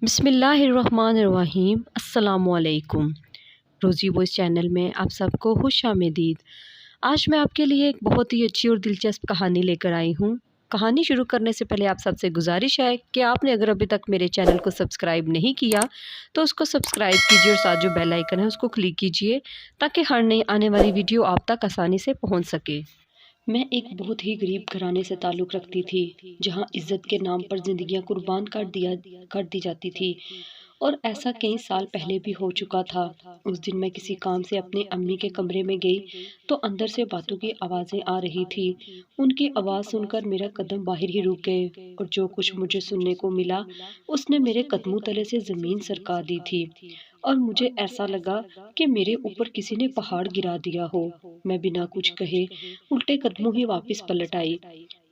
بسم اللہ الرحمن الرحیم۔ السلام علیکم۔ روزی وائس چینل میں آپ سب کو خوش آمدید۔ آج میں آپ کے لیے ایک بہت ہی اچھی اور دلچسپ کہانی لے کر آئی ہوں۔ کہانی شروع کرنے سے پہلے آپ سب سے گزارش ہے کہ آپ نے اگر ابھی تک میرے چینل کو سبسکرائب نہیں کیا تو اس کو سبسکرائب کیجیے اور ساتھ جو بیل آئیکن ہے اس کو کلک کیجیے تاکہ ہر نئی آنے والی ویڈیو آپ تک آسانی سے پہنچ سکے۔ میں ایک بہت ہی غریب گھرانے سے تعلق رکھتی تھی جہاں عزت کے نام پر زندگیاں قربان کر دی جاتی تھی، اور ایسا کئی سال پہلے بھی ہو چکا تھا۔ اس دن میں کسی کام سے اپنی امی کے کمرے میں گئی تو اندر سے باتوں کی آوازیں آ رہی تھی۔ ان کی آواز سن کر میرا قدم باہر ہی رک گئے، اور جو کچھ مجھے سننے کو ملا اس نے میرے قدموں تلے سے زمین سرکا دی تھی، اور مجھے ایسا لگا کہ میرے اوپر کسی نے پہاڑ گرا دیا ہو۔ میں بنا کچھ کہے الٹے قدموں ہی واپس پلٹ آئی۔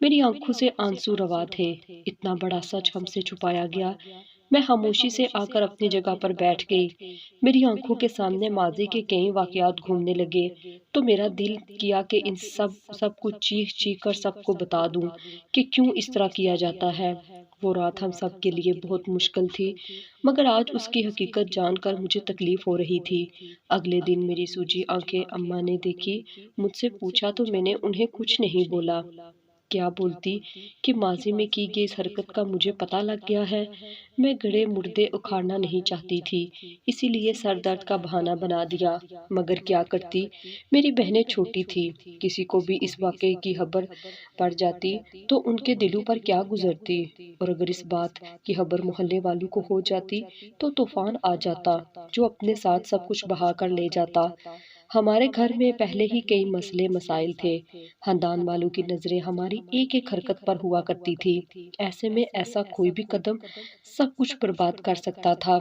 میری آنکھوں سے آنسو روا تھے۔ اتنا بڑا سچ ہم سے چھپایا گیا۔ میں خاموشی سے آ کر اپنی جگہ پر بیٹھ گئی۔ میری آنکھوں کے سامنے ماضی کے کئی واقعات گھومنے لگے تو میرا دل کیا کہ ان سب کچھ چیخ چیخ کر سب کو بتا دوں کہ کیوں اس طرح کیا جاتا ہے۔ وہ رات ہم سب کے لیے بہت مشکل تھی، مگر آج اس کی حقیقت جان کر مجھے تکلیف ہو رہی تھی۔ اگلے دن میری سوجی آنکھیں اماں نے دیکھی۔ مجھ سے پوچھا تو میں نے انہیں کچھ نہیں بولا۔ کیا بولتی کہ ماضی میں کی گئی اس حرکت کا مجھے پتہ لگ گیا ہے۔ میں گڑے مردے اکھاڑنا نہیں چاہتی تھی، اسی لیے سر درد کا بہانہ بنا دیا، مگر کیا کرتی، میری بہنیں چھوٹی تھی، کسی کو بھی اس واقعے کی خبر پڑ جاتی تو ان کے دلوں پر کیا گزرتی، اور اگر اس بات کی خبر محلے والوں کو ہو جاتی تو طوفان آ جاتا جو اپنے ساتھ سب کچھ بہا کر لے جاتا۔ ہمارے گھر میں پہلے ہی کئی مسئلے مسائل تھے۔ خاندان والوں کی نظریں ہماری ایک ایک حرکت پر ہوا کرتی تھی۔ ایسے میں ایسا کوئی بھی قدم سب کچھ برباد کر سکتا تھا،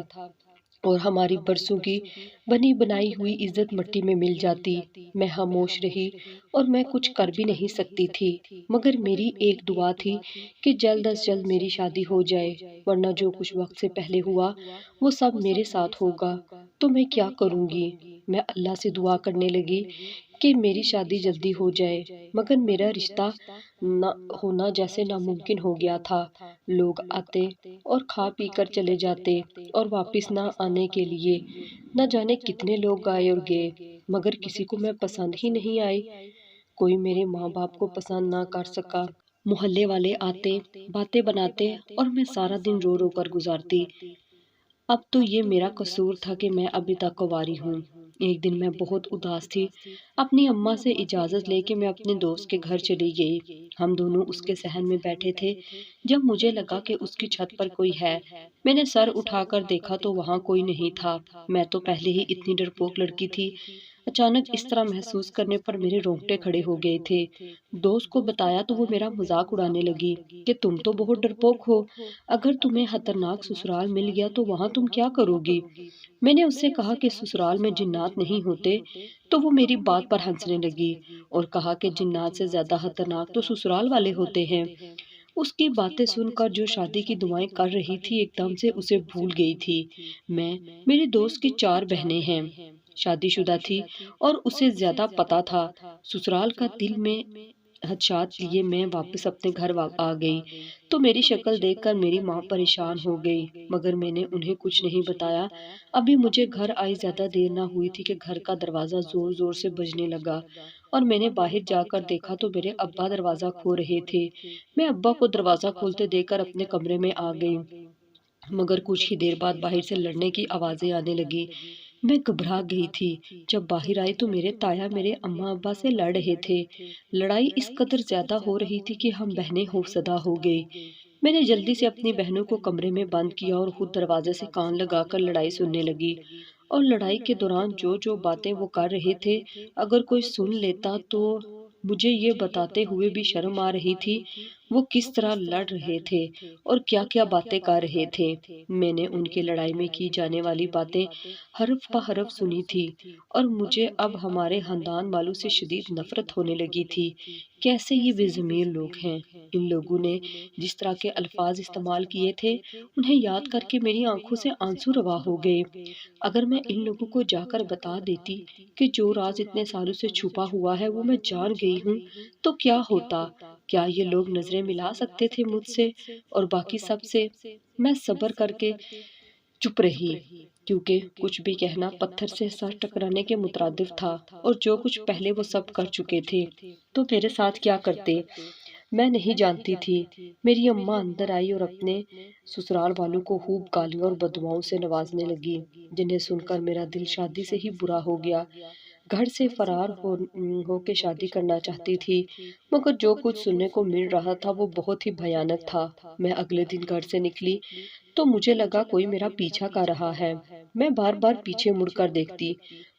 اور ہماری برسوں کی بنی بنائی ہوئی عزت مٹی میں مل جاتی۔ میں خاموش رہی اور میں کچھ کر بھی نہیں سکتی تھی، مگر میری ایک دعا تھی کہ جلد از جلد میری شادی ہو جائے، ورنہ جو کچھ وقت سے پہلے ہوا وہ سب میرے ساتھ ہوگا تو میں کیا کروں گی۔ میں اللہ سے دعا کرنے لگی کہ میری شادی جلدی ہو جائے، مگر میرا رشتہ نہ ہونا جیسے ناممکن ہو گیا تھا۔ لوگ آتے اور کھا پی کر چلے جاتے، اور واپس نہ آنے کے لیے نہ جانے کتنے لوگ آئے اور گئے، مگر کسی کو میں پسند ہی نہیں آئی۔ کوئی میرے ماں باپ کو پسند نہ کر سکا۔ محلے والے آتے، باتیں بناتے، اور میں سارا دن رو رو کر گزارتی۔ اب تو یہ میرا قصور تھا کہ میں ابھی تک کنواری ہوں۔ ایک دن میں بہت اداس تھی۔ اپنی اماں سے اجازت لے کے میں اپنے دوست کے گھر چلی گئی۔ ہم دونوں اس کے صحن میں بیٹھے تھے جب مجھے لگا کہ اس کی چھت پر کوئی ہے۔ میں نے سر اٹھا کر دیکھا تو وہاں کوئی نہیں تھا۔ میں تو پہلے ہی اتنی ڈرپوک لڑکی تھی، اچانک اس طرح محسوس کرنے پر میرے رونگٹے کھڑے ہو گئے تھے۔ دوست کو بتایا تو وہ میرا مذاق اڑانے لگی کہ تم تو بہت ڈرپوک ہو، اگر تمہیں خطرناک سسرال مل گیا تو وہاں تم کیا کرو گی؟ میں نے اس سے کہا کہ سسرال میں جنات نہیں ہوتے، تو وہ میری بات پر ہنسنے لگی اور کہا کہ جنات سے زیادہ خطرناک تو سسرال والے ہوتے ہیں۔ اس کی باتیں سن کر جو شادی کی دعائیں کر رہی تھی ایک دم سے اسے بھول گئی تھی۔ میری دوست کی 4 بہنیں ہیں، شادی شدہ تھی، اور اسے زیادہ پتا تھا۔ سسرال کا دل میں خدشات لیے میں واپس اپنے گھر آ گئی تو میری شکل دیکھ کر میری ماں پریشان ہو گئی، مگر میں نے انہیں کچھ نہیں بتایا۔ ابھی مجھے گھر آئی زیادہ دیر نہ ہوئی تھی کہ گھر کا دروازہ زور زور سے بجنے لگا، اور میں نے باہر جا کر دیکھا تو میرے ابا دروازہ کھول رہے تھے۔ میں ابا کو دروازہ کھولتے دیکھ کر اپنے کمرے میں آ گئی، مگر کچھ ہی دیر بعد باہر سے لڑنے کی آوازیں آنے لگی۔ میں گھبرا گئی تھی۔ جب باہر آئی تو میرے تایا میرے اماں ابا سے لڑ رہے تھے۔ لڑائی اس قدر زیادہ ہو رہی تھی کہ ہم بہنیں خوفزدہ ہو گئی۔ میں نے جلدی سے اپنی بہنوں کو کمرے میں بند کیا اور خود دروازے سے کان لگا کر لڑائی سننے لگی، اور لڑائی کے دوران جو باتیں وہ کر رہے تھے اگر کوئی سن لیتا تو مجھے یہ بتاتے ہوئے بھی شرم آ رہی تھی وہ کس طرح لڑ رہے تھے اور کیا کیا باتیں کر رہے تھے۔ میں نے ان کی لڑائی میں کی جانے والی باتیں حرف پہ حرف سنی تھی، اور مجھے اب ہمارے خاندان والوں سے شدید نفرت ہونے لگی تھی۔ کیسے یہ بے ضمیر لوگ ہیں۔ ان لوگوں نے جس طرح کے الفاظ استعمال کیے تھے انہیں یاد کر کے میری آنکھوں سے آنسو روا ہو گئے۔ اگر میں ان لوگوں کو جا کر بتا دیتی کہ جو راز اتنے سالوں سے چھپا ہوا ہے وہ میں جان گئی ہوں تو کیا ہوتا؟ کیا یہ لوگ نظریں ملا سکتے تھے مجھ سے اور باقی سب سے؟ میں صبر کر کے چپ رہی، کیونکہ کچھ بھی کہنا پتھر سے سر ٹکرانے کے مترادف تھا، اور جو کچھ پہلے وہ سب کر چکے تھے تو میرے ساتھ کیا کرتے میں نہیں جانتی تھی۔ میری اماں اندر آئی اور اپنے سسرال والوں کو خوب گالیوں اور بددعاؤں سے نوازنے لگی، جنہیں سن کر میرا دل شادی سے ہی برا ہو گیا۔ گھر سے فرار ہو کے شادی کرنا چاہتی تھی، مگر جو کچھ سننے کو مل رہا تھا وہ بہت ہی بھیانک تھا۔ میں اگلے دن گھر سے نکلی تو مجھے لگا کوئی میرا پیچھا کر رہا ہے۔ میں بار بار پیچھے مڑ کر دیکھتی،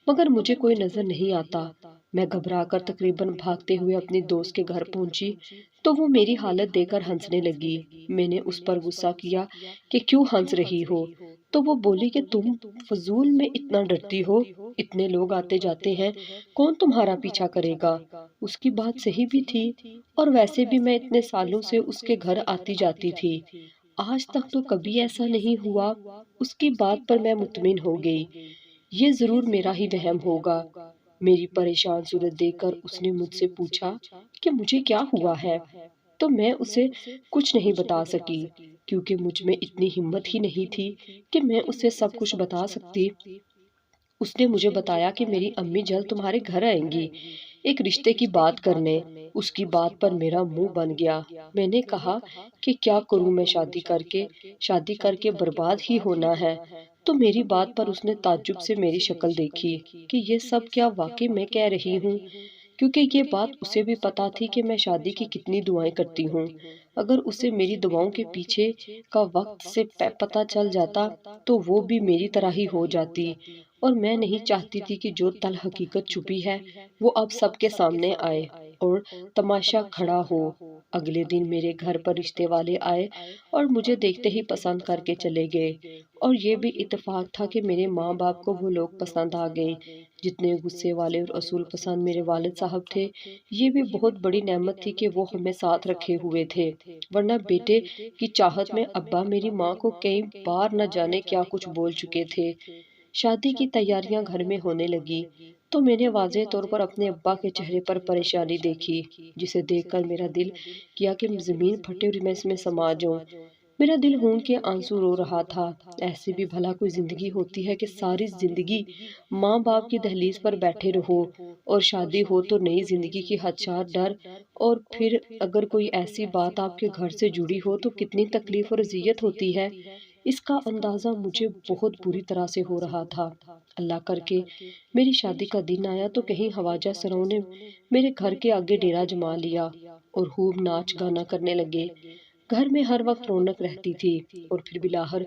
مگر مجھے کوئی نظر نہیں آتا۔ میں گھبرا کر تقریباً بھاگتے ہوئے اپنی دوست کے گھر پہنچی تو وہ میری حالت دیکھ کر ہنسنے لگی۔ میں نے اس پر غصہ کیا کہ کیوں ہنس رہی ہو؟ تو وہ بولی کہ تم فضول میں اتنا ڈرتی ہو، اتنے لوگ آتے جاتے ہیں، کون تمہارا پیچھا کرے گا؟ اس کی بات صحیح بھی تھی، اور ویسے بھی میں اتنے سالوں سے اس کے گھر آتی جاتی تھی، آج تک تو کبھی ایسا نہیں ہوا۔ اس کی بات پر میں مطمئن ہو گئی، یہ ضرور میرا ہی وہم ہوگا۔ میری پریشان صورت دیکھ کر اس نے مجھ سے پوچھا کہ مجھے کیا ہوا ہے، تو میں اسے کچھ نہیں بتا سکی، کیونکہ مجھ میں اتنی ہمت ہی نہیں تھی کہ میں اسے سب کچھ بتا سکتی۔ اس نے مجھے بتایا کہ میری امی جلد تمہارے گھر آئیں گی ایک رشتے کی بات کرنے۔ اس کی بات پر میرا منہ بن گیا۔ میں نے کہا کہ کیا کروں میں شادی کر کے برباد ہی ہونا ہے۔ تو میری بات پر اس نے تعجب سے میری شکل دیکھی کہ یہ سب کیا واقعی میں کہہ رہی ہوں، کیونکہ یہ بات اسے بھی پتا تھی کہ میں شادی کی کتنی دعائیں کرتی ہوں۔ اگر اسے میری دعاؤں کے پیچھے کا وقت سے پتہ چل جاتا تو وہ بھی میری طرح ہی ہو جاتی، اور میں نہیں چاہتی تھی کہ جو تل حقیقت چھپی ہے وہ اب سب کے سامنے آئے اور تماشا کھڑا ہو۔ اگلے دن میرے گھر پر رشتے والے آئے اور مجھے دیکھتے ہی پسند کر کے چلے گئے، اور یہ بھی اتفاق تھا کہ میرے ماں باپ کو وہ لوگ پسند آ گئے۔ جتنے غصے والے اور اصول پسند میرے والد صاحب تھے، یہ بھی بہت بڑی نعمت تھی کہ وہ ہمیں ساتھ رکھے ہوئے تھے، ورنہ بیٹے کی چاہت میں ابا میری ماں کو کئی بار نہ جانے کیا کچھ بول چکے تھے۔ شادی کی تیاریاں گھر میں ہونے لگی تو میں نے واضح طور پر اپنے ابا کے چہرے پر پریشانی دیکھی، جسے دیکھ کر میرا دل کیا کہ زمین پھٹے اور میں اس میں سما جاؤں۔ میرا دل خون کے آنسو رو رہا تھا۔ ایسی بھی بھلا کوئی زندگی ہوتی ہے کہ ساری زندگی ماں باپ کی دہلیز پر بیٹھے رہو، اور شادی ہو تو نئی زندگی کی خدشات، ڈر، اور پھر اگر کوئی ایسی بات آپ کے گھر سے جڑی ہو تو کتنی تکلیف اور اذیت ہوتی ہے، اس کا اندازہ مجھے بہت بری طرح سے ہو رہا تھا۔ اللہ کر کے میری شادی کا دن آیا تو کہیں خواجہ سراؤں نے میرے گھر کے آگے ڈیرا جما لیا اور خوب ناچ گانا کرنے لگے۔ گھر میں ہر وقت رونق رہتی تھی، اور پھر بلاخر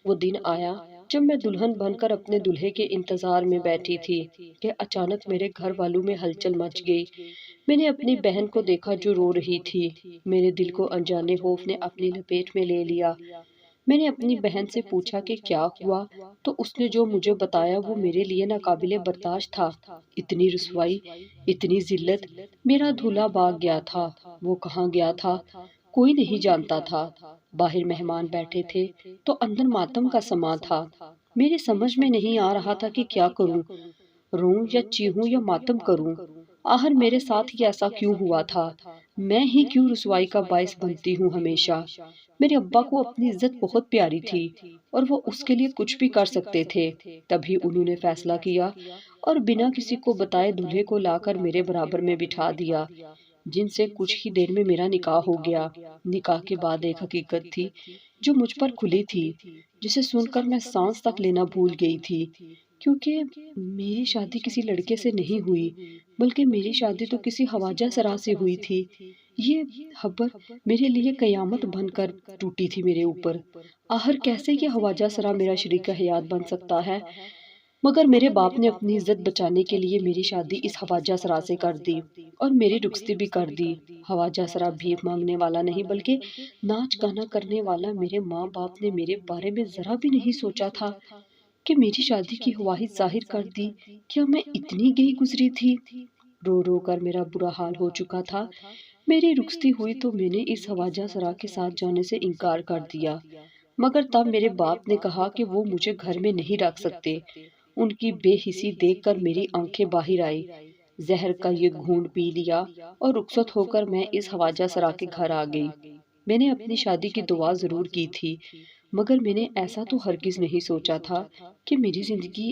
وہ دن آیا جب میں دلہن بن کر اپنے دلہے کے انتظار میں بیٹھی تھی کہ اچانک میرے گھر والوں میں ہلچل مچ گئی۔ میں نے اپنی بہن کو دیکھا جو رو رہی تھی۔ میرے دل کو انجانے خوف نے اپنی لپیٹ میں لے لیا۔ میں نے اپنی بہن سے پوچھا کہ کیا ہوا، تو اس نے جو مجھے بتایا وہ میرے لیے ناقابل برداشت تھا۔ اتنی رسوائی، اتنی ذلت، میرا دھولا بھاگ گیا تھا۔ وہ کہاں گیا تھا کوئی نہیں جانتا تھا۔ باہر مہمان بیٹھے تھے تو اندر ماتم کا سما تھا۔ میرے سمجھ میں نہیں آ رہا تھا کہ کیا کروں، روں یا چیخوں یا ماتم کروں۔ آخر میرے ساتھ ہی ایسا کیوں ہوا تھا؟ میں ہی کیوں رسوائی کا باعث بنتی ہوں ہمیشہ؟ میرے ابا کو اپنی عزت بہت پیاری تھی اور وہ اس کے لیے کچھ بھی کر سکتے تھے۔ تبھی انہوں نے فیصلہ کیا اور بنا کسی کو بتائے دلہے کو لا کر میرے برابر میں بٹھا دیا، جن سے کچھ ہی دیر میں میرا نکاح ہو گیا۔ نکاح کے بعد ایک حقیقت تھی جو مجھ پر کھلی تھی، جسے سن کر میں سانس تک لینا بھول گئی تھی، کیونکہ میری شادی کسی لڑکے سے نہیں ہوئی، بلکہ میری شادی تو کسی خواجہ سرا سے ہوئی تھی۔ یہ خبر میرے لیے قیامت بن کر ٹوٹی تھی میرے اوپر۔ آخر کیسے یہ خواجہ سرا میرا شریک حیات بن سکتا ہے؟ مگر میرے باپ نے اپنی عزت بچانے کے لیے میری شادی اس خواجہ سرا سے کر دی اور میری رخصتی بھی کر دی۔ خواجہ سرا بھیک مانگنے والا نہیں بلکہ ناچ گانا کرنے والا۔ میرے ماں باپ نے میرے بارے میں ذرا بھی نہیں سوچا تھا کہ میری شادی کی خواہش ظاہر کر دی۔ کیا میں اتنی گئی گزری تھی؟ رو رو کر میرا برا حال ہو چکا تھا۔ میری رخصتی ہوئی تو میں نے اس خواجہ سرا کے ساتھ جانے سے انکار کر دیا، مگر تب میرے باپ نے کہا کہ وہ مجھے گھر میں نہیں رکھ سکتے۔ ان کی بے حسی دیکھ کر میری آنکھیں باہر آئی۔ زہر کا یہ گھونٹ پی لیا اور رخصت ہو کر میں اس خواجہ سرا کے گھر آ گئی۔ میں نے اپنی شادی کی دعا ضرور کی تھی، مگر میں نے ایسا تو ہرگز نہیں سوچا تھا کہ میری زندگی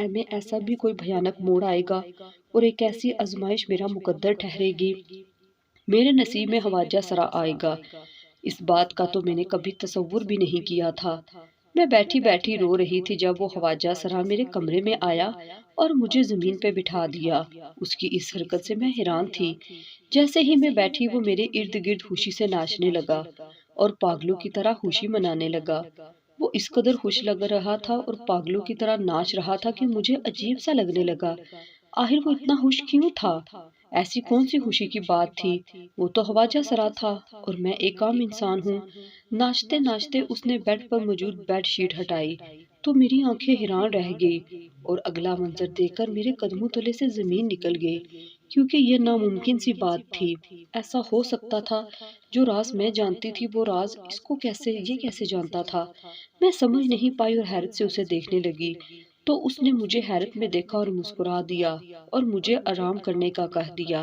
میں ایسا بھی کوئی بھیانک موڑ آئے گا اور ایک ایسی آزمائش میرا مقدر ٹھہرے گی، میرے نصیب میں خواجہ سرا آئے گا۔ اس بات کا تو میں نے کبھی تصور بھی نہیں کیا تھا۔ میں بیٹھی بیٹھی رو رہی تھی جب وہ خواجہ سرا میرے کمرے میں آیا اور مجھے زمین پہ بٹھا دیا۔ اس کی اس حرکت سے میں حیران تھی۔ جیسے ہی میں بیٹھی وہ میرے ارد گرد خوشی سے ناچنے لگا اور پاگلوں کی طرح خوشی منانے لگا۔ وہ اس قدر خوش لگ رہا تھا اور پاگلوں کی طرح ناچ رہا تھا کہ مجھے عجیب سا لگنے لگا۔ آخر وہ اتنا خوش کیوں تھا؟ ایسی کون سی خوشی کی بات تھی؟ وہ تو خواجہ سرا تھا اور میں ایک عام انسان ہوں۔ ناچتے ناچتے اس نے بیڈ پر موجود بیڈ شیٹ ہٹائی تو میری آنکھیں حیران رہ گئی اور اگلا منظر دیکھ کر میرے قدموں تلے سے زمین نکل گئی، کیونکہ یہ ناممکن سی بات تھی۔ ایسا ہو سکتا تھا؟ جو راز میں جانتی تھی وہ راز اس کو یہ کیسے جانتا تھا؟ میں سمجھ نہیں پائی اور حیرت سے اسے دیکھنے لگی تو اس نے مجھے حیرت میں دیکھا اور مسکرا دیا اور مجھے آرام کرنے کا کہہ دیا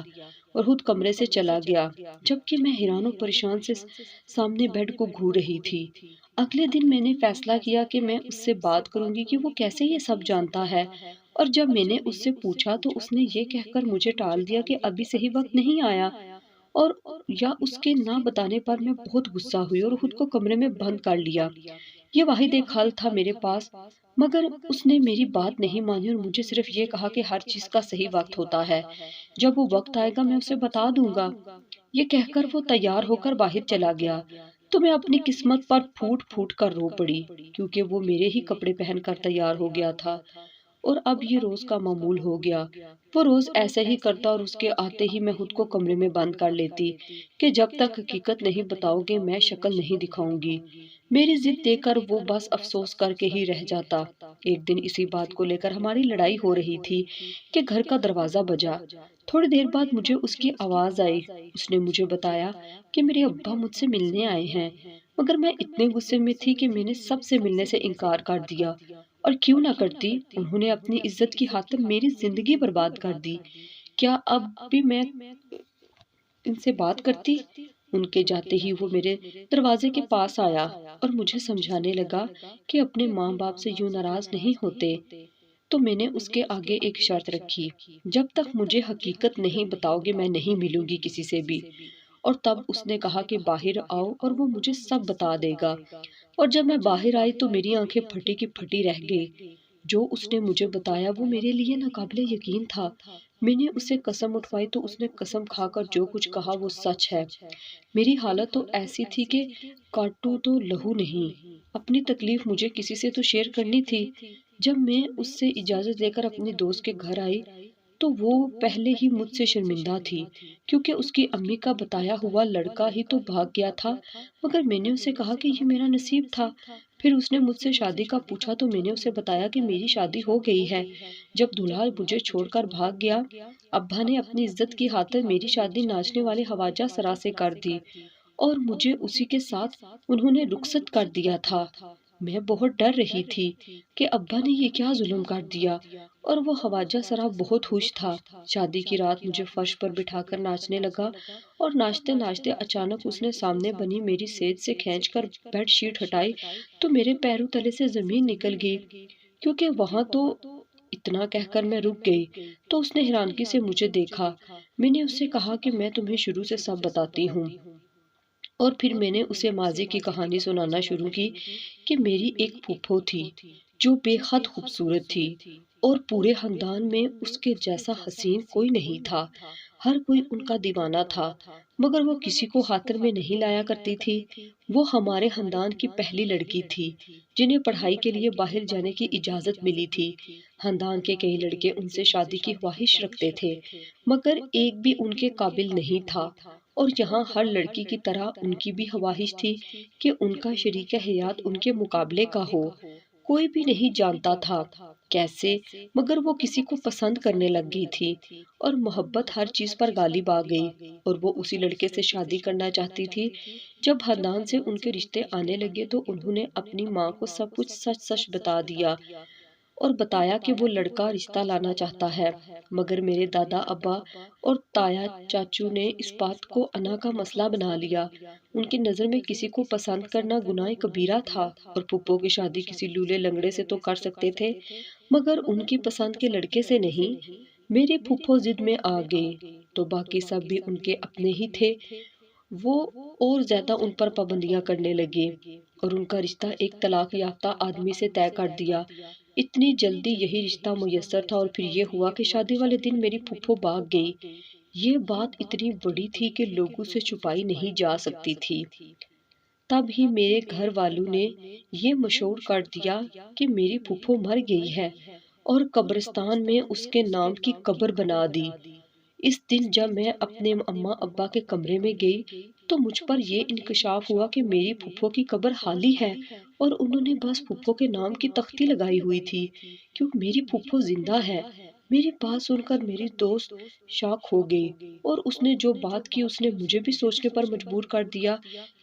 اور خود کمرے سے چلا گیا، جبکہ میں حیران و پریشان سے سامنے بیڈ کو گھور رہی تھی۔ اگلے دن میں نے فیصلہ کیا کہ میں اس سے بات کروں گی کہ وہ کیسے یہ سب جانتا ہے، اور جب میں نے اس سے پوچھا تو اس نے یہ کہہ کر مجھے ٹال دیا کہ ابھی صحیح وقت نہیں آیا، اور یا اس کے نہ بتانے پر میں بہت غصہ ہوئی اور خود کو کمرے میں بند کر لیا۔ یہ واحد ایک حل تھا میرے پاس، مگر اس نے میری بات نہیں مانی اور مجھے صرف یہ کہا کہ ہر چیز کا صحیح وقت ہوتا ہے، جب وہ وقت آئے گا میں اسے بتا دوں گا۔ یہ کہہ کر وہ تیار ہو کر باہر چلا گیا تو میں اپنی قسمت پر پھوٹ پھوٹ کر رو پڑی، کیونکہ وہ میرے ہی کپڑے پہن کر تیار ہو گیا تھا اور اب یہ روز کا معمول ہو گیا۔ وہ روز ایسے ہی کرتا اور اس کے آتے ہی میں خود کو کمرے میں بند کر لیتی کہ جب تک حقیقت نہیں بتاؤ گے میں شکل نہیں دکھاؤں گی۔ میری ضد دیکھ کر وہ بس افسوس کر کے ہی رہ جاتا۔ ایک دن اسی بات کو لے کر ہماری لڑائی ہو رہی تھی کہ گھر کا دروازہ بجا۔ تھوڑی دیر بعد مجھے اس کی آواز آئی۔ اس نے مجھے بتایا کہ میرے ابا مجھ سے ملنے آئے ہیں، مگر میں اتنے غصے میں تھی کہ میں نے سب سے ملنے سے انکار کر دیا، اور کیوں نہ کرتی، انہوں نے اپنی عزت کی خاطر میری زندگی برباد کر دی۔ کیا اب بھی میں ان سے بات کرتی؟ ان کے جاتے ہی وہ میرے دروازے کے پاس آیا اور مجھے سمجھانے لگا کہ اپنے ماں باپ سے یوں ناراض نہیں ہوتے۔ تو میں نے اس کے آگے ایک شرط رکھی، جب تک مجھے حقیقت نہیں بتاؤ گے میں نہیں ملوں گی کسی سے بھی۔ اور تب اس نے کہا کہ باہر آؤ اور وہ مجھے سب بتا دے گا۔ اور جب میں باہر آئی تو میری آنکھیں پھٹی کی پھٹی رہ گئی۔ جو اس نے مجھے بتایا وہ میرے لیے ناقابل یقین تھا۔ میں نے اسے قسم اٹھوائی تو اس نے قسم کھا کر جو کچھ کہا وہ سچ ہے۔ میری حالت تو ایسی تھی کہ کاٹوں تو لہو نہیں۔ اپنی تکلیف مجھے کسی سے تو شیئر کرنی تھی۔ جب میں اس سے اجازت لے کر اپنی دوست کے گھر آئی تو وہ پہلے ہی مجھ سے شرمندہ تھی، کیونکہ اس کی امی کا بتایا ہوا لڑکا ہی تو بھاگ گیا تھا، مگر میں نے اسے کہا کہ یہ میرا نصیب تھا۔ پھر اس نے مجھ سے شادی کا پوچھا تو میں نے اسے بتایا کہ میری شادی ہو گئی ہے۔ جب دولہا مجھے چھوڑ کر بھاگ گیا، ابا نے اپنی عزت کی خاطر میری شادی ناچنے والے خواجہ سرا سے کر دی اور مجھے اسی کے ساتھ انہوں نے رخصت کر دیا تھا۔ میں بہت ڈر رہی تھی کہ ابا نے یہ کیا ظلم کر دیا، اور وہ خواجہ سرا بہت خوش تھا۔ شادی کی رات مجھے فرش پر بٹھا کر ناچنے لگا اور ناچتے ناچتے اچانک اس نے سامنے بنی میری سیج سے کھینچ کر بیڈ شیٹ ہٹائی تو میرے پیروں تلے سے زمین نکل گئی، کیونکہ وہاں تو اتنا کہہ کر میں رک گئی تو اس نے حیرانگی سے مجھے دیکھا۔ میں نے اس سے کہا کہ میں تمہیں شروع سے سب بتاتی ہوں، اور پھر میں نے اسے ماضی کی کہانی سنانا شروع کی کہ میری ایک پھوپھو تھی جو بے حد خوبصورت تھی اور پورے خاندان میں اس کے جیسا حسین کوئی نہیں تھا۔ ہر کوئی ان کا دیوانہ تھا، مگر وہ کسی کو خاطر میں نہیں لایا کرتی تھی۔ وہ ہمارے خاندان کی پہلی لڑکی تھی جنہیں پڑھائی کے لیے باہر جانے کی اجازت ملی تھی۔ خاندان کے کئی لڑکے ان سے شادی کی خواہش رکھتے تھے، مگر ایک بھی ان کے قابل نہیں تھا، اور یہاں ہر لڑکی کی طرح ان کی بھی خواہش تھی کہ ان کا شریک حیات ان کے مقابلے کا ہو۔ کوئی بھی نہیں جانتا تھا کیسے، مگر وہ کسی کو پسند کرنے لگ گئی تھی اور محبت ہر چیز پر غالب آ گئی، اور وہ اسی لڑکے سے شادی کرنا چاہتی تھی۔ جب خاندان سے ان کے رشتے آنے لگے تو انہوں نے اپنی ماں کو سب کچھ سچ سچ بتا دیا اور بتایا کہ وہ لڑکا رشتہ لانا چاہتا ہے، مگر میرے دادا ابا اور تایا چاچو نے اس بات کو انا کا مسئلہ بنا لیا۔ ان کی نظر میں کسی کو پسند کرنا گناہ کبیرہ تھا، اور پھپھو کی شادی کسی لولے لنگڑے سے تو کر سکتے تھے مگر ان کی پسند کے لڑکے سے نہیں۔ میرے پھپھو ضد میں آ گئے تو باقی سب بھی ان کے اپنے ہی تھے، وہ اور زیادہ ان پر پابندیاں کرنے لگے اور ان کا رشتہ ایک طلاق یافتہ آدمی سے طے کر دیا۔ اتنی جلدی یہی رشتہ میسر تھا اور پھر یہ ہوا کہ شادی والے دن میری پھپھو بھاگ گئی۔ یہ بات اتنی بڑی تھی کہ لوگوں سے چھپائی نہیں جا سکتی تھی۔ تب ہی میرے گھر والوں نے یہ مشہور کر دیا کہ میری پھپھو مر گئی ہے اور قبرستان میں اس کے نام کی قبر بنا دی۔ اس دن جب میں اپنے اماں ابا کے کمرے میں گئی تو مجھ پر یہ انکشاف ہوا کہ میری پھپھو کی قبر خالی ہے اور انہوں نے بس پھپھو کے نام کی تختی لگائی ہوئی تھی، کیونکہ میری پھپھو زندہ ہے۔ میری بات سن کر میری دوست شاک ہو گئی اور اس نے جو بات کی اس نے مجھے بھی سوچنے پر مجبور کر دیا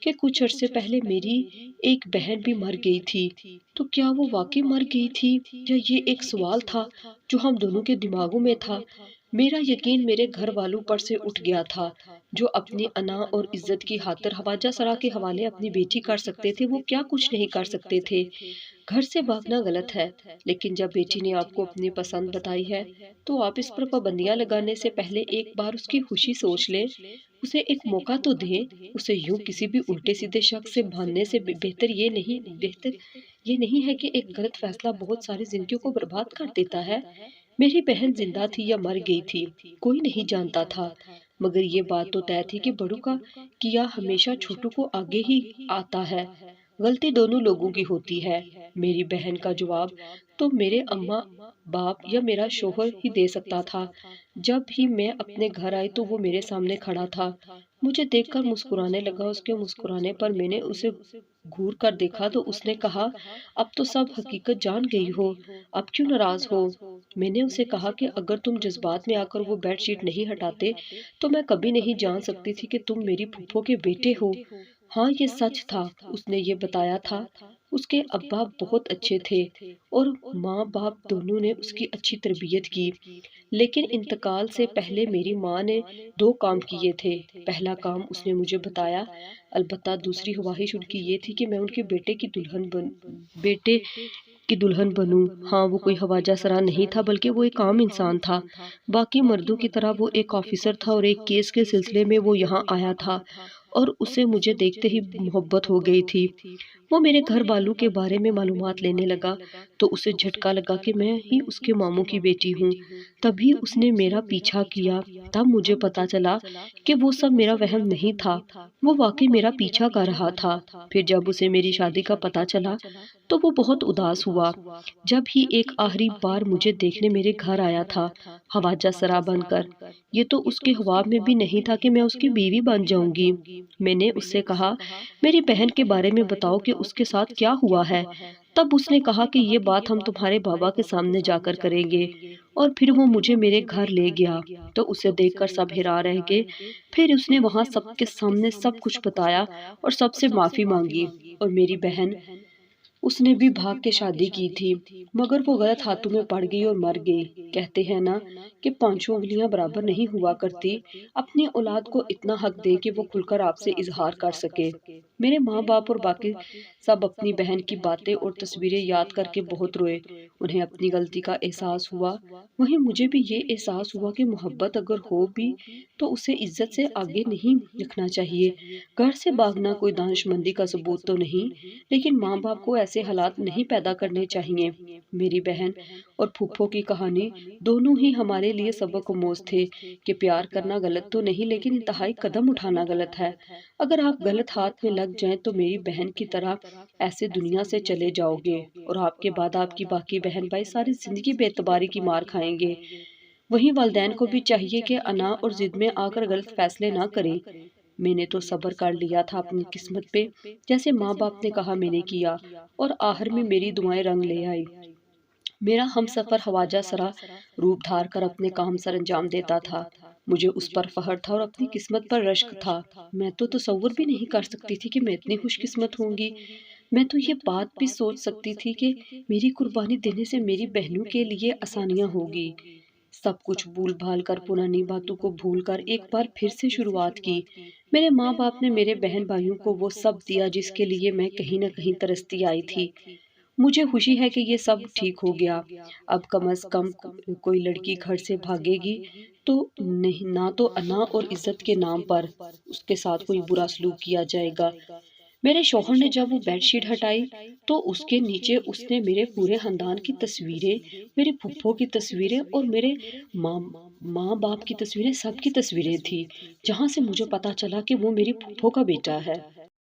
کہ کچھ عرصے پہلے میری ایک بہن بھی مر گئی تھی۔ تو کیا وہ واقعی مر گئی تھی یا یہ ایک سوال تھا جو ہم دونوں کے دماغوں میں تھا؟ میرا یقین میرے گھر والوں پر سے اٹھ گیا تھا، جو اپنی انا اور عزت کی خاطر خواجہ سرا کے حوالے اپنی بیٹی کر سکتے تھے وہ کیا کچھ نہیں کر سکتے تھے۔ گھر سے بھاگنا غلط ہے، لیکن جب بیٹی نے آپ کو اپنی پسند بتائی ہے تو آپ اس پر پابندیاں لگانے سے پہلے ایک بار اس کی خوشی سوچ لیں، اسے ایک موقع تو دیں۔ اسے یوں کسی بھی الٹے سیدھے شخص سے باندھنے سے بہتر یہ نہیں ہے کہ ایک غلط فیصلہ بہت ساری زندگیوں کو برباد کر دیتا ہے۔ میری بہن زندہ تھی یا مر گئی تھی کوئی نہیں جانتا تھا، مگر یہ بات تو طے تھی کہ بڑوں کا کیا ہمیشہ چھوٹوں کو آگے ہی آتا ہے۔ غلطی دونوں لوگوں کی ہوتی ہے۔ میری بہن کا جواب تو میرے اماں باپ یا میرا شوہر ہی دے سکتا تھا۔ جب ہی میں اپنے گھر آئی تو وہ میرے سامنے کھڑا تھا، مجھے دیکھ کر مسکرانے لگا۔ اس کے مسکرانے پر میں نے اسے گھور کر دیکھا تو اس نے کہا، اب تو سب حقیقت جان گئی ہو، اب کیوں ناراض ہو؟ میں نے اسے کہا کہ اگر تم جذبات میں آ کر وہ بیڈ شیٹ نہیں ہٹاتے تو میں کبھی نہیں جان سکتی تھی کہ تم میری پھپھو کے بیٹے ہو۔ ہاں یہ سچ تھا، اس نے یہ بتایا تھا۔ اس کے ابا بہت اچھے تھے اور ماں باپ دونوں نے اس کی اچھی تربیت کی، لیکن انتقال سے پہلے میری ماں نے 2 کام کیے تھے۔ پہلا کام اس نے مجھے بتایا، البتہ دوسری خواہش ان کی یہ تھی کہ میں ان کے بیٹے کی دلہن بنوں۔ ہاں وہ کوئی خواجہ سرا نہیں تھا بلکہ وہ ایک عام انسان تھا، باقی مردوں کی طرح وہ ایک آفیسر تھا اور ایک کیس کے سلسلے میں وہ یہاں آیا تھا اور اسے مجھے دیکھتے ہی محبت ہو گئی تھی۔ وہ میرے گھر والوں کے بارے میں معلومات لینے لگا تو اسے جھٹکا لگا کہ میں ہی اس کے ماموں کی بیٹی ہوں۔ تبھی اس نے میرا پیچھا کیا، تب مجھے پتا چلا کہ وہ سب میرا وہم نہیں تھا، وہ واقعی میرا پیچھا کر رہا تھا۔ پھر جب اسے میری شادی کا پتا چلا تو وہ بہت اداس ہوا۔ جب ہی ایک آخری بار مجھے دیکھنے میرے گھر آیا تھا خواجہ سرا بن کر، یہ تو اس کے خواب میں بھی نہیں تھا کہ میں اس کی بیوی بن جاؤں گی۔ میں نے اس سے کہا، میری بہن کے بارے میں بتاؤ کہ اس کے ساتھ کیا ہوا ہے؟ تب اس نے کہا کہ یہ بات ہم تمہارے بابا کے سامنے جا کر کریں گے، اور پھر وہ مجھے میرے گھر لے گیا تو اسے دیکھ کر سب حیران رہ گئے۔ پھر اس نے وہاں سب کے سامنے سب کچھ بتایا اور سب سے معافی مانگی، اور میری بہن اس نے بھی بھاگ کے شادی کی تھی مگر وہ غلط ہاتھوں میں پڑ گئی اور مر گئی۔ کہتے ہیں نا کہ 5 انگلیاں برابر نہیں ہوا کرتی۔ اپنی اولاد کو اتنا حق دے کہ وہ کھل کر آپ سے اظہار کر سکے۔ میرے ماں باپ اور باقی سب اپنی بہن کی باتیں اور تصویریں یاد کر کے بہت روئے۔ انہیں اپنی غلطی کا احساس ہوا، وہیں مجھے بھی یہ احساس ہوا کہ محبت اگر ہو بھی تو اسے عزت سے آگے نہیں رکھنا چاہیے۔ گھر سے بھاگنا کوئی دانش مندی کا ثبوت تو نہیں، لیکن ماں باپ کو ایسے حالات نہیں پیدا کرنے چاہیے۔ میری بہن اور پھپھو کی کہانی دونوں ہی ہمارے لیے سبق آموز تھے کہ پیار کرنا غلط تو نہیں لیکن انتہائی قدم اٹھانا غلط ہے۔ اگر آپ غلط ہاتھ میں لگ جائیں تو میری بہن کی طرح ایسے دنیا سے چلے جاؤ گے اور آپ کے بعد آپ کی باقی بہن بھائی ساری زندگی بے اعتباری کی مار کھائیں گے۔ وہیں والدین کو بھی چاہیے کہ انا اور ضد میں آ کر غلط فیصلے نہ کریں۔ میں نے تو صبر کر لیا تھا اپنی قسمت پہ، جیسے ماں باپ نے کہا میں نے کیا، اور آخر میں میری دعائیں رنگ لے آئی۔ میرا ہم سفر خواجہ سرا روپ دھار کر اپنے کام سر انجام دیتا تھا، مجھے اس پر فخر تھا اور اپنی قسمت پر رشک تھا۔ میں تو تصور بھی نہیں کر سکتی تھی کہ میں اتنی خوش قسمت ہوں گی۔ میں تو یہ بات بھی سوچ سکتی تھی کہ میری قربانی دینے سے میری بہنوں کے لیے آسانیاں ہوگی۔ سب کچھ بھول بھال کر، پرانی باتوں کو بھول کر ایک بار پھر سے شروعات کی۔ میرے ماں باپ نے میرے بہن بھائیوں کو وہ سب دیا جس کے لیے میں کہیں نہ کہیں ترستی آئی تھی۔ مجھے خوشی ہے کہ یہ سب ٹھیک ہو گیا۔ اب کم از کم کوئی لڑکی گھر سے بھاگے گی تو نہیں، نہ تو انا اور عزت کے نام پر اس کے ساتھ کوئی برا سلوک کیا جائے گا۔ میرے شوہر نے جب وہ بیڈ شیٹ ہٹائی تو اس کے نیچے اس نے میرے پورے خاندان کی تصویریں، میرے پھپھو کی تصویریں اور میرے ماں ماں باپ کی تصویریں، سب کی تصویریں تھی، جہاں سے مجھے پتا چلا کہ وہ میری پھپھو کا بیٹا ہے۔